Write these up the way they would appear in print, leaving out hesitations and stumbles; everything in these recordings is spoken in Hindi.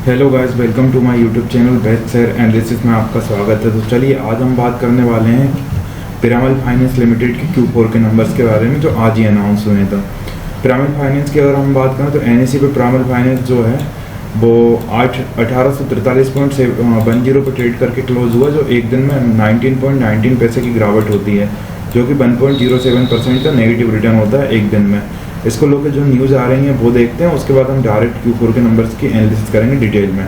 Hello guys, welcome to my YouTube channel best share analysis में आपका स्वागत है। तो चलिए आज हम बात करने वाले हैं पिरामल फाइनेंस लिमिटेड के Q4 के नंबर्स के बारे में जो आज ही अनाउंस हुए थे। पिरामल फाइनेंस की अगर हम बात करें तो NSE पे पिरामल फाइनेंस जो है वो 1843.10 पर ट्रेड करके क्लोज हुआ, जो एक दिन में 19.19 पैसे की गिरावट होती है, जो कि 1.07% का नेगेटिव रिटर्न होता है एक दिन में। इसको लोग जो न्यूज़ आ रही हैं वो देखते हैं, उसके बाद हम डायरेक्ट Q4 के नंबर्स की एनालिसिस करेंगे डिटेल में।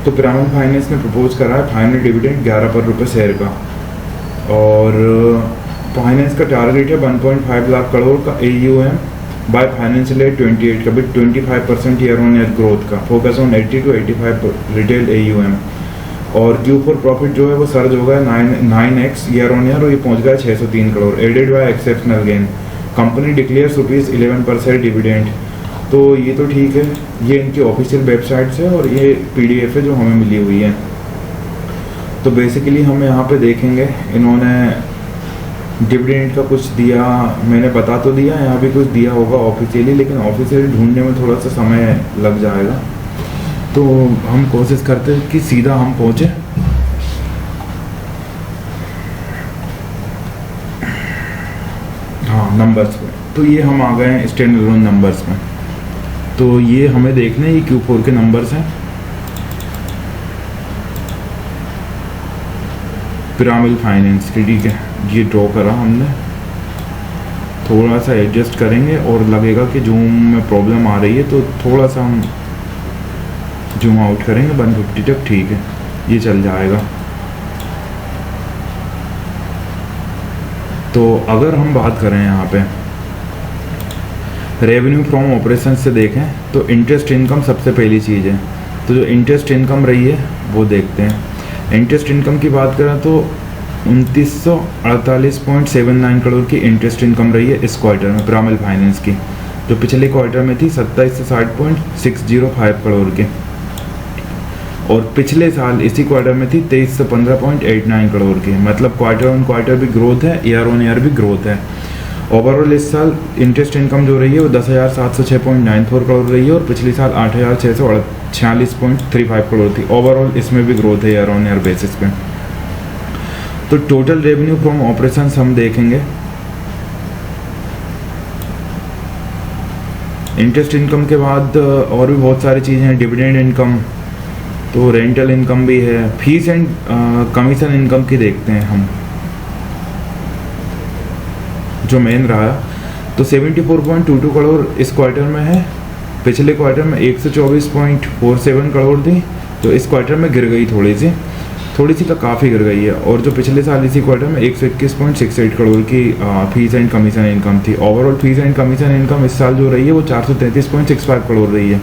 तो पिरामल फाइनेंस ने प्रपोज करा है फाइनल डिविडेंड 11 रुपये शेयर का, और फाइनेंस का टारगेट है 1.5 लाख करोड़ का AUM बाय फाइनेंशियल ईयर 28 का, with 25% year on year growth का, focus on 80 to 85 retail AUM। और Q4 प्रॉफिट जो है वो सर्ज हो गया 9x ईयर ऑन ईयर, और ये पहुंच गया 603 crore, added by exceptional gain. Company declares ₹11 dividend. तो ये तो ठीक है, ये इनकी ऑफिशियल वेबसाइट है और ये PDF है जो हमें मिली हुई है। तो बेसिकली हम यहाँ पे देखेंगे इन्होंने डिविडेंड का कुछ दिया, मैंने बता तो दिया, यहाँ भी कुछ दिया होगा ऑफिशियली, लेकिन ऑफिशियली ढूंढने में थोड़ा सा समय लग जाएगा। तो हम कोशिश करते हैं कि सीधा हम पहुँचे नंबर्स में। तो ये हम आ गए हैं स्टैंड अलोन नंबर्स में। तो ये हमें देखने ये Q4 के नंबर्स हैं। पिरामल फाइनेंस के, ठीक है, ये ड्रॉ करा हमने, थोड़ा सा एडजस्ट करेंगे और लगेगा कि जूम में प्रॉब्लम आ रही है तो थोड़ा सा हम जूम आउट करेंगे 150 तक, ठीक है, ये चल जाएगा। तो अगर हम बात करें यहाँ पे रेवेन्यू फ्रॉम ऑपरेशन से देखें तो इंटरेस्ट इनकम सबसे पहली चीज़ है। तो जो इंटरेस्ट इनकम रही है वो देखते हैं। इंटरेस्ट इनकम की बात करें तो 2948.79 करोड़ की इंटरेस्ट इनकम रही है इस क्वार्टर में पिरामल फाइनेंस की, जो पिछले क्वार्टर में थी 2760.605 करोड़ की, और पिछले साल इसी क्वार्टर में थी 2315.89 करोड़ की। मतलब क्वार्टर ऑन क्वार्टर भी ग्रोथ है, ईयर ऑन ईयर भी ग्रोथ है। ओवरऑल इस साल इंटरेस्ट इनकम जो रही है वो 10,706.94 करोड़ रही है, और पिछले साल 8,646.35 करोड़ थी। ओवरऑल इसमें भी ग्रोथ है ईयर ऑन ईयर बेसिस पे। तो टोटल रेवेन्यू फ्रॉम ऑपरेशंस हम देखेंगे। इंटरेस्ट इनकम के बाद और भी बहुत सारी चीज़ें हैं, डिविडेंड इनकम, तो रेंटल इनकम भी है, फीस एंड कमीशन इनकम की देखते हैं हम, जो मेन रहा। तो 74.22 करोड़ इस क्वार्टर में है, पिछले क्वार्टर में 124.47 करोड़ थी, तो इस क्वार्टर में गिर गई थोड़ी सी तो काफ़ी गिर गई है। और जो पिछले साल इसी क्वार्टर में 121.68 करोड़ की फीस एंड कमीशन इनकम थी। Overall fees and commission income इस साल जो रही है वो 433.65 करोड़ रही है,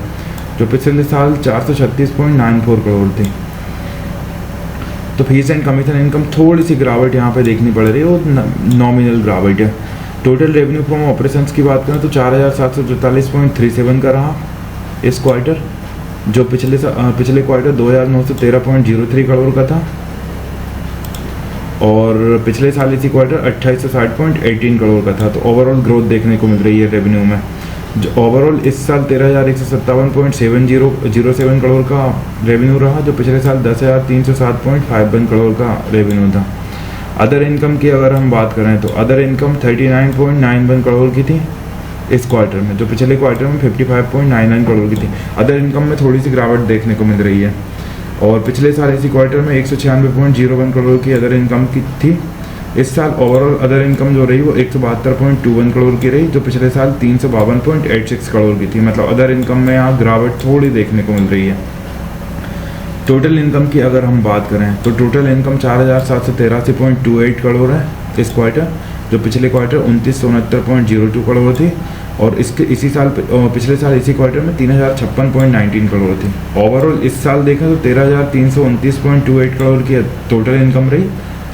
जो पिछले साल 436.94 करोड़ थी। तो फीस एंड कमीशन इनकम थोड़ी सी गिरावट यहाँ पे देखनी पड़ रही है, वो नॉमिनल गिरावट है। टोटल रेवेन्यू फ्रॉम ऑपरेशंस की बात करें तो 4744.37 का रहा इस क्वार्टर, जो पिछले क्वार्टर 2913.03 करोड़ का था, और पिछले साल इसी क्वार्टर 2860.18 करोड़ का था। तो ओवरऑल ग्रोथ देखने को मिल रही है रेवेन्यू में। जो ओवरऑल इस साल 13,157.07 करोड़ का रेवेन्यू रहा, जो पिछले साल 10,307.51 करोड़ का रेवेन्यू था। अदर इनकम की अगर हम बात करें तो अदर इनकम 39.91 करोड़ की थी इस क्वार्टर में, जो पिछले क्वार्टर में 55.99 करोड़ की थी। अदर इनकम में थोड़ी सी गिरावट देखने को मिल रही है, और पिछले साल इसी क्वार्टर में 196.01 करोड़ की अदर इनकम की थी। इस साल ओवरऑल अदर इनकम जो रही वो 172.21 करोड़ की रही, जो पिछले साल 352.86 करोड़ की थी। मतलब अदर इनकम में यहाँ गिरावट थोड़ी देखने को मिल रही है। टोटल इनकम की अगर हम बात करें तो टोटल इनकम 4,783.28 करोड़ है इस क्वार्टर, जो पिछले क्वार्टर 2969.02 करोड़ थी, और पिछले साल इसी क्वार्टर में 3,056.19 करोड़ थी। ओवरऑल इस साल देखें तो 13,329.28 करोड़ की टोटल इनकम रही,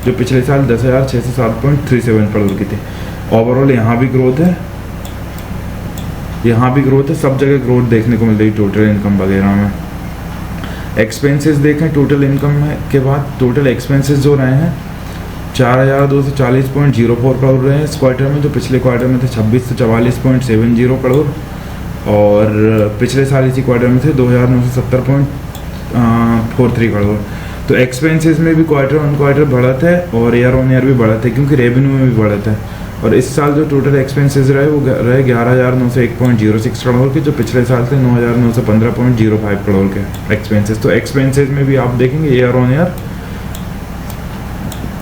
जो पिछले साल 10,607.37 करोड़ की थी। ओवरऑल यहाँ भी ग्रोथ है, सब जगह ग्रोथ देखने को मिल रही टोटल इनकम वगैरह में। एक्सपेंसेस देखें टोटल इनकम के बाद, टोटल एक्सपेंसेस जो रहे हैं 4,240.04 करोड़ रहे हैं इस क्वार्टर में, जो पिछले क्वार्टर में थे 2,644.70 करोड़, और पिछले साल इसी क्वार्टर में थे 2,970 43 करोड़। तो एक्सपेंसेस में भी क्वार्टर ऑन क्वार्टर बढ़त है और ईयर ऑन ईयर भी बढ़त है, क्योंकि रेवेन्यू में भी बढ़त है। और इस साल जो टोटल एक्सपेंसेस रहे वो रहे 11,901.06 करोड़ के, जो पिछले साल थे 9,915.05 करोड़ के एक्सपेंसेस। तो एक्सपेंसेस में भी आप देखेंगे ईयर ऑन ईयर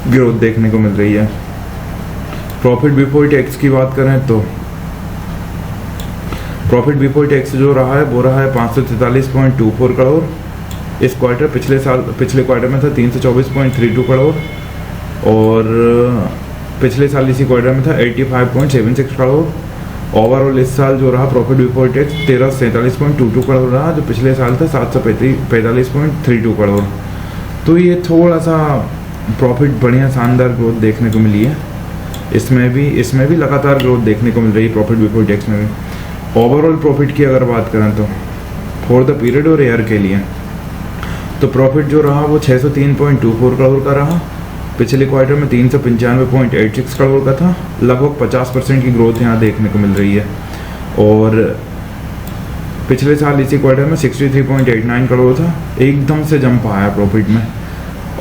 ग्रोथ देखने को मिल रही है। प्रॉफिट बिफोर टैक्स की बात करें तो प्रॉफिट बिफोर टैक्स जो रहा है वो रहा है 543.24 करोड़ इस क्वार्टर। पिछले क्वार्टर में था 324.32 करोड़ और पिछले साल इसी क्वार्टर में था 85.76 करोड़। ओवरऑल इस साल जो रहा प्रॉफिट बिफोर टैक्स 1347.22 करोड़ रहा, जो पिछले साल था 745.32 करोड़। तो ये थोड़ा सा प्रॉफिट बढ़िया शानदार ग्रोथ देखने को मिली है। इसमें भी लगातार ग्रोथ देखने को मिल रही है प्रॉफिट बिफोर टैक्स में भी। ओवरऑल प्रॉफिट की अगर बात करें तो फॉर द पीरियड और ईयर के लिए तो प्रॉफिट जो रहा वो 603.24 करोड़ का रहा। पिछले क्वार्टर में 395.86 करोड़ का था। लगभग 50% की ग्रोथ यहाँ देखने को मिल रही है। और पिछले साल इसी क्वार्टर में 63.89 करोड़ था। एकदम से जंप आया प्रॉफिट में।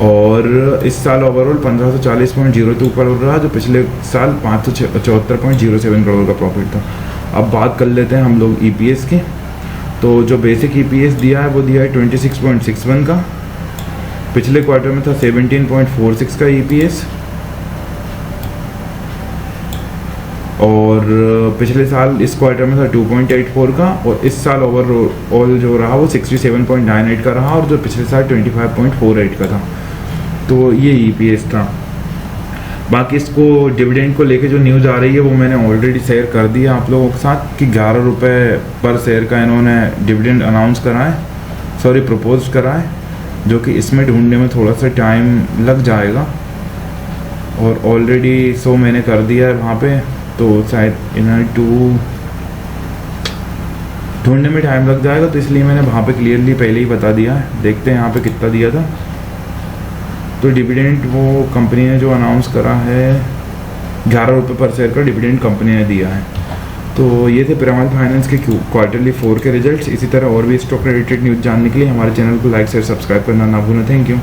और इस साल ओवरऑल 1540.02 करोड़ रहा, जो पिछले साल 574.07 करोड़ का प्रॉफिट था। अब बात कर लेते हैं हम लोग EPS की। तो जो बेसिक EPS दिया है वो दिया है 26.61 का। पिछले क्वार्टर में था 17.46 का EPS और पिछले साल इस क्वार्टर में था 2.84 का। और इस साल ओवरऑल जो रहा वो 67.98 का रहा और जो पिछले साल 25.48 का था। तो ये EPS था। बाकी इसको डिविडेंड को लेके जो न्यूज़ आ रही है वो मैंने ऑलरेडी शेयर कर दिया आप लोगों के साथ कि 11 रुपये पर शेयर का इन्होंने डिविडेंड अनाउंस करा है, प्रपोज करा है, जो कि इसमें ढूंढने में थोड़ा सा टाइम लग जाएगा। और ऑलरेडी 100 मैंने कर दिया है वहाँ पे, तो शायद इन्हें ढूंढने में टाइम लग जाएगा, तो इसलिए मैंने वहाँ पे क्लियरली पहले ही बता दिया है। देखते हैं यहाँ पे कितना दिया था। तो डिविडेंड वो कंपनी ने जो अनाउंस करा है 11 रुपये पर शेयर का डिविडेंड कंपनी ने दिया है। तो ये थे पिरामल फाइनेंस के क्वार्टरली 4 के रिजल्ट्स। इसी तरह और भी स्टॉक रिलेटेड न्यूज़ जानने के लिए हमारे चैनल को लाइक शेयर सब्सक्राइब करना ना भूलें। Thank you.